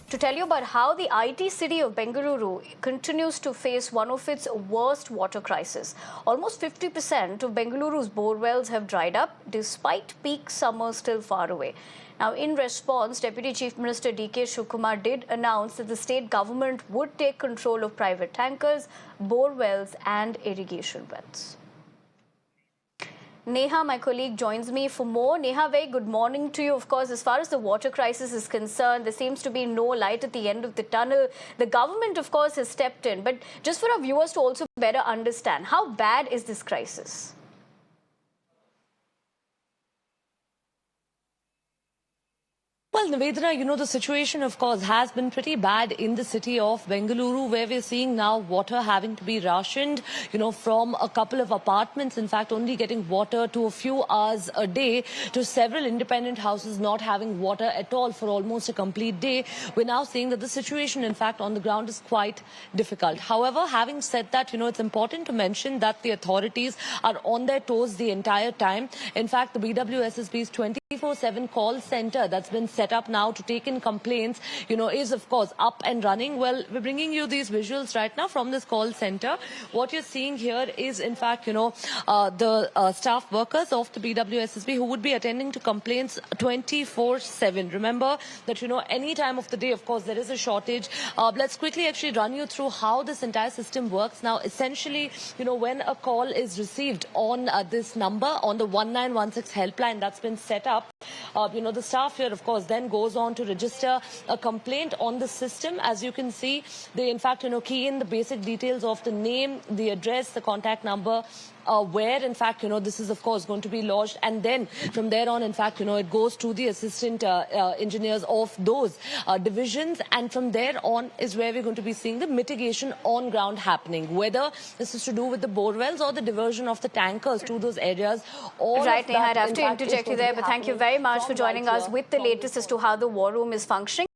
to tell you about how the IT city of Bengaluru continues to face one of its worst water crises. Almost 50% of Bengaluru's borewells have dried up, despite peak summer still far away. Now, in response, Deputy Chief Minister D.K. Shivakumar did announce that the state government would take control of private tankers, borewells and irrigation wells. Neha, my colleague, joins me for more. Neha, very good morning to you. Of course, as far as the water crisis is concerned, there seems to be no light at the end of the tunnel. The government, of course, has stepped in. But just for our viewers to also better understand, how bad is this crisis? Well, Nivedana, the situation, of course, has been pretty bad in the city of Bengaluru, where we're seeing now water having to be rationed, from a couple of apartments, in fact, only getting water to a few hours a day, to several independent houses not having water at all for almost a complete day. We're now seeing that the situation, in fact, on the ground is quite difficult. However, having said that, it's important to mention that the authorities are on their toes the entire time. In fact, the BWSSB's 24/7 call center that's been set up now to take in complaints, is of course up and running. Well, we're bringing you these visuals right now from this call center. What you're seeing here is, in fact, the staff workers of the BWSSB who would be attending to complaints 24/7. Remember that, any time of the day, of course, there is a shortage. Let's quickly actually run you through how this entire system works. Now, essentially, when a call is received on this number, on the 1916 helpline that's been set up, the staff here, of course, then goes on to register a complaint on the system. As you can see, they, in fact, key in the basic details of the name, the address, the contact number, where, in fact, this is, of course, going to be lodged. And then from there on, in fact, it goes to the assistant engineers of those divisions. And from there on is where we're going to be seeing the mitigation on ground happening, whether this is to do with the borewells or the diversion of the tankers to those areas. Right, Neha, I'd have to interject you there, but thank you very much for joining us with the latest as to how the war room is functioning.